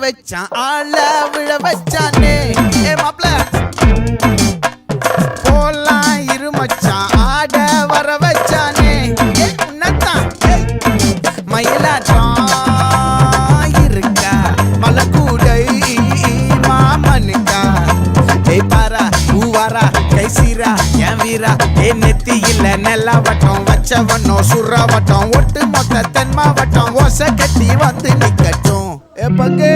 வச்சான் ஆள விழ வச்சானே மாப்ள போலாம் இருமச்சான் ஆட வர வச்சானே உன்னத்தான் மயிலாட்டம் இருக்கா மலக்கூடை மாமனுக்கா பாரா பூவாரா கைசீரா என் வீரா நெத்தி இல்ல நெல்லா வட்டம் வச்சவனோ சுறா வட்டம் ஒட்டு மொத்த தென் மாவட்டம் ஓசை கட்டி வந்து நிக்கட்டும் பங்கே